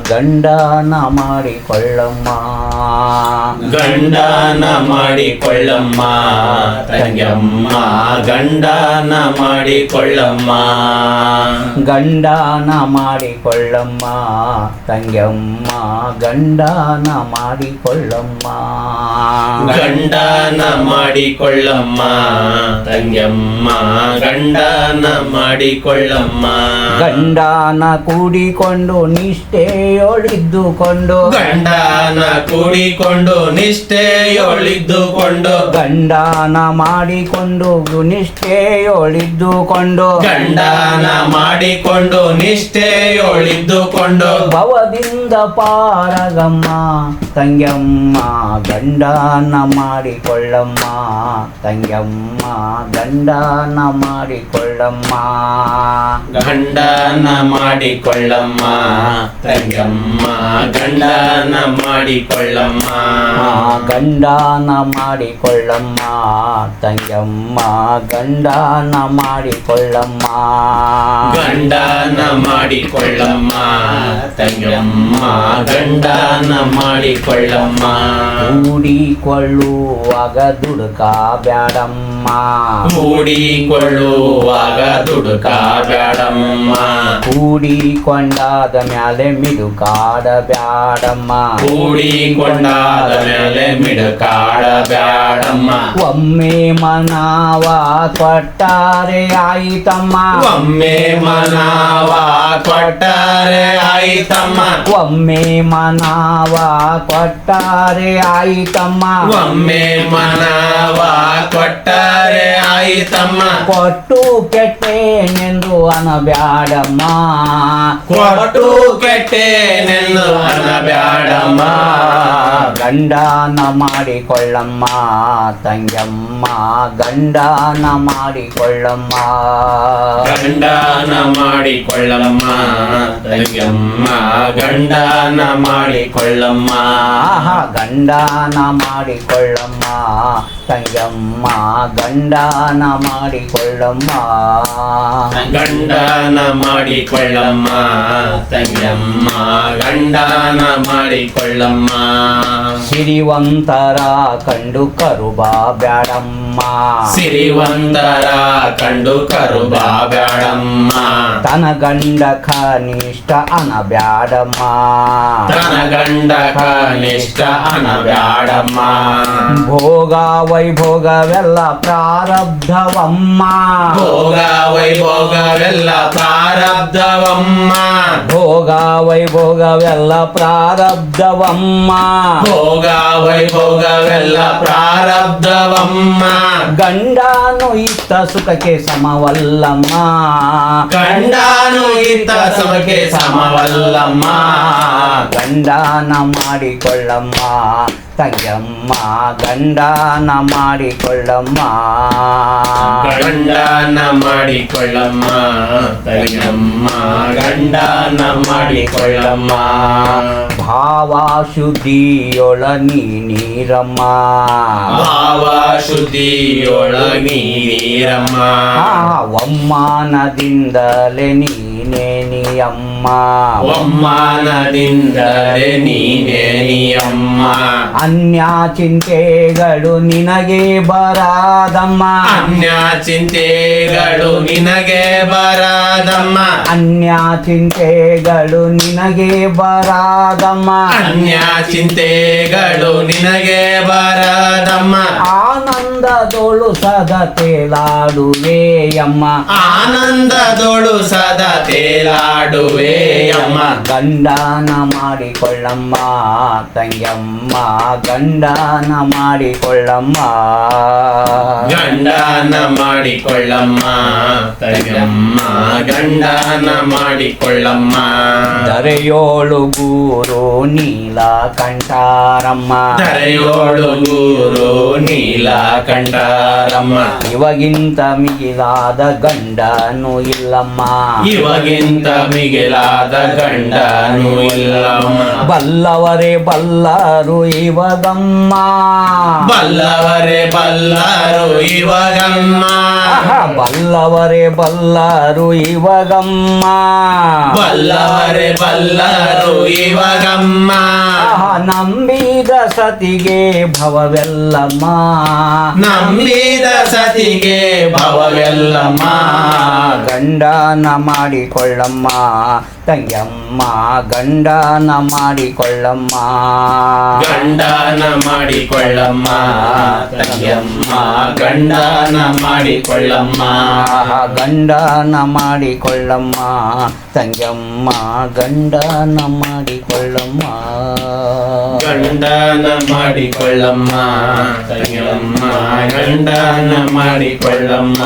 ಗಂಡನ ಮಾಡಿಕೊಳ್ಳಮ್ಮ ಗಂಡನ ಮಾಡಿಕೊಳ್ಳಮ್ಮ ತಂಗ್ಯಮ್ಮ ಗಂಡನ ಮಾಡಿಕೊಳ್ಳಮ್ಮ ಗಂಡನ ಮಾಡಿಕೊಳ್ಳಮ್ಮ ತಂಗ್ಯಮ್ಮ ಗಂಡನ ಮಾಡಿಕೊಳ್ಳಮ್ಮ ಗಂಡನ ಮಾಡಿಕೊಳ್ಳಮ್ಮ ತಂಗ್ಯಮ್ಮ ಗಂಡನ ಮಾಡಿಕೊಳ್ಳಮ್ಮ ಗಂಡನ ಕೂಡಿಕೊಂಡು ನಿಷ್ಠೆಯೊಳಿದ್ದುಕೊಂಡು ಗಂಡನ ಕೂಡಿಕೊಂಡು ನಿಷ್ಠೆಯೊಳಿದ್ದುಕೊಂಡು ಗಂಡನ ಮಾಡಿಕೊಂಡು ನಿಷ್ಠೆಯೊಳಿದ್ದುಕೊಂಡು ಗಂಡನ ಮಾಡಿಕೊಂಡು ನಿಷ್ಠೆಯೊಳಿದ್ದುಕೊಂಡು ಭವದಿಂದ ಪಾರಗಮ್ಮ ತಂಗ್ಯಮ್ಮ ಗಂಡನ ಮಾಡಿಕೊಳ್ಳಮ್ಮ ತಂಗ್ಯಮ್ಮ ಗಂಡನ ಮಾಡಿಕೊಳ್ಳಮ್ಮ ಗಂಡನ ಮಾಡಿಕೊಳ್ಳಮ್ಮ ತಂಗ್ಯಮ್ಮ ಗಂಡನ ಮಾಡಿಕೊಳ್ಳಮ್ಮ ಗಂಡನ ಮಾಡಿಕೊಳ್ಳಮ್ಮ ತಂಗ್ಯಮ್ಮ ಗಂಡನ ಮಾಡಿಕೊಳ್ಳಮ್ಮ ಗಂಡನ ಮಾಡಿಕೊಳ್ಳಮ್ಮ ತಂಗ್ಯಮ್ಮ ಗಂಡನ ಮಾಡಿಕೊಳ್ಳಮ್ಮ ಕೂಡಿಕೊಳ್ಳುವಾಗ ದುಡುಕ ಬ್ಯಾಡಮ್ಮ ಕೂಡಿಕೊಳ್ಳುವಾಗ ದುಡುಕ ಬ್ಯಾಡಮ್ಮ ಕೂಡಿಕೊಂಡಾದ ಮ್ಯಾಲೆ ಮಿಡುಕಾಡ ಬ್ಯಾಡಮ್ಮ ಕೂಡಿಕೊಂಡಾದ ಮೇಲೆ ಮಿಡುಕಾಡ ಬ್ಯಾಡಮ್ಮ ಒಮ್ಮೆ ಮನವ ಕೊಟ್ಟಾರೆ ಆಯಿತಮ್ಮ ಒಮ್ಮೆ ಮನವ ಕೊಟ್ಟರೆ ಆಯಿತಮ್ಮ ಒಮ್ಮೆ ಮನವ ಕೊಟ್ಟಾರೆ ಆಯಿತಮ್ಮ ಒಮ್ಮೆ ಮನವ ಕೊಟ್ಟರೆ ಆಯಿತಮ್ಮ ಕೊಟ್ಟು ಕೆಟ್ಟೆನೆಂದು ಅನಬ್ಯಾಡಮ್ಮ ಕೊಟ್ಟು ಕೆಟ್ಟೆನೆಂದು ಅನ್ನಬ್ಯಾಡಮ್ಮ ಗಂಡನ ಮಾಡಿಕೊಳ್ಳಮ್ಮ ತಂಗ್ಯಮ್ಮ ಗಂಡನ ಮಾಡಿಕೊಳ್ಳಮ್ಮ ಗಂಡನ ಮಾಡಿಕೊಳ್ಳಮ್ಮ ತಂಗ್ಯಮ್ಮ ಗಂಡನ ಮಾಡಿಕೊಳ್ಳಮ್ಮ ಗಂಡನ ಮಾಡಿಕೊಳ್ಳಮ್ಮ ತಂಗ್ಯಮ್ಮ ಗಂಡನ ಮಾಡಿಕೊಳ್ಳಮ್ಮ ಗಂಡನ ಮಾಡಿಕೊಳ್ಳಮ್ಮ ತಂಗ್ಯಮ್ಮ ಗಂಡನ ಮಾಡಿಕೊಳ್ಳಮ್ಮ ಸಿರಿವಂತರ ಕಂಡು ಕರುಬ ಬ್ಯಾಡಮ್ಮ ಸಿರಿವಂತರ ಕಂಡು ಕರುಬ ಬ್ಯಾಡಮ್ಮ ತನ ಗಂಡ ಕನಿಷ್ಠ ಅನಬ್ಯಾಡಮ್ಮ ತನ ಗಂಡ ಕನಿಷ್ಠ ಅನಬ್ಯಾಡಮ್ಮ ಭೋಗ ವೈಭೋಗವೆಲ್ಲ ಪ್ರಾರಬ್ಧವಮ್ಮ ಭೋಗ ವೈಭೋಗವೆಲ್ಲ ಪ್ರಾರಬ್ಧವಮ್ಮ ಭೋಗ ವೈಭೋಗವೆಲ್ಲ ಪ್ರಾರಬ್ಧವಮ್ಮ ಭೋಗ ವೈಭೋಗವೆಲ್ಲ ಪ್ರಾರಬ್ಧವಮ್ಮ ಗಂಡನು ಇತ್ತ ಸುಖಕ್ಕೆ ಸಮವಲ್ಲಮ್ಮ ಗಂಡನು ಇತ್ತ ಸಮಕ್ಕೆ ಸಮವಲ್ಲಮ್ಮ ಗಂಡನ ಮಾಡಿಕೊಳ್ಳಮ್ಮ ತಂಗ್ಯಮ್ಮ ಗಂಡನ ಮಾಡಿಕೊಳ್ಳಮ್ಮ ಗಂಡನ ಮಾಡಿಕೊಳ್ಳಮ್ಮ ತಂಗ್ಯಮ್ಮ ಗಂಡನ ಮಾಡಿಕೊಳ್ಳಮ್ಮ ಭಾವ ಶುದ್ಧಿಯೊಳ ನೀರಮ್ಮ ಭಾವ ಶುದ್ಧಿಯೊಳಗಿ ನೀರಮ್ಮ ಒಮ್ಮಾನದಿಂದಲೇ ನೀನೇ ನೀಯಮ್ಮ ಒಮ್ಮಾನದಿಂದಲೇ ನೀನೇ ನೀಯಮ್ಮ ಅನ್ಯ ಚಿಂತೆಗಳು ನಿನಗೆ ಬರಾದಮ್ಮ ಅನ್ಯ ಚಿಂತೆಗಳು ನಿನಗೆ ಬರಾದಮ್ಮ ಅನ್ಯ ಚಿಂತೆಗಳು ನಿನಗೆ ಬರಾದಮ್ಮ ಅನ್ಯ ಚಿಂತೆಗಳು ನಿನಗೆ ಬರಾದಮ್ಮ ಆನಂದದೊಳು ಸದಾ ತೇಲಾಡುವೆಯಮ್ಮ ಆನಂದದೊಳು ಸದಾ ತೇಲಾಡುವೆಯಮ್ಮ ಗಂಡನ ಮಾಡಿಕೊಳ್ಳಮ್ಮ ತಂಗ್ಯಮ್ಮ ಗಂಡನ ಮಾಡಿಕೊಳ್ಳಮ್ಮ ಗಂಡನ ಮಾಡಿಕೊಳ್ಳಮ್ಮ ತಂಗ್ಯಮ್ಮ ಗಂಡನ ಮಾಡಿಕೊಳ್ಳಮ್ಮ ದರೆಯೋಳು ಗೂರು ನೀಲಕಂಠರಮ್ಮ ಧರೆಯೋಳು ಗೂರು ನೀಲಕಂಠರಮ್ಮ ಇವಾಗಿಂತ ಮಿಗಿಲಾದ ಗಂಡನು ಇಲ್ಲಮ್ಮ ಇವಾಗಿಂತ ಮಿಗಿಲಾದ ಗಂಡನು ಇಲ್ಲಮ್ಮ ಬಲ್ಲವರೇ ಬಲ್ಲರು ಇವಾಗಮ್ಮ ಬಲ್ಲವರೇ ಬಲ್ಲರು ಇವಾಗಮ್ಮ ಬಲ್ಲವರೇ ಬಲ್ಲರು ಇವಾಗಮ್ಮ ಬಲ್ಲವರೇ ಬಲ್ಲರು ಇವಾಗಮ್ಮ ನಂಬಿದ ಸತಿಗೆ ಭವವೆಲ್ಲಮ್ಮ ನಂಬಿದ ಸತಿಗೆ ಭವವೆಲ್ಲಮ್ಮ ಗಂಡನ ಮಾಡಿಕೊಳ್ಳಮ್ಮ ತಂಗ್ಯಮ್ಮ ಗಂಡನ ಮಾಡಿಕೊಳ್ಳಮ್ಮ ಗಂಡನ ಮಾಡಿಕೊಳ್ಳಮ್ಮ ತಂಗಿಯಮ್ಮ ಗಂಡನ ಮಾಡಿಕೊಳ್ಳಮ್ಮ ಗಂಡನ ಮಾಡಿಕೊಳ್ಳಮ್ಮ ತಂಗ್ಯಮ್ಮ ಗಂಡನ ಮಾಡಿಕೊಳ್ಳಮ್ಮ ಗಂಡನ ಮಾಡಿಕೊಳ್ಳಮ್ಮ ತಂಗಿಯಮ್ಮ ಗಂಡನ ಮಾಡಿಕೊಳ್ಳಮ್ಮ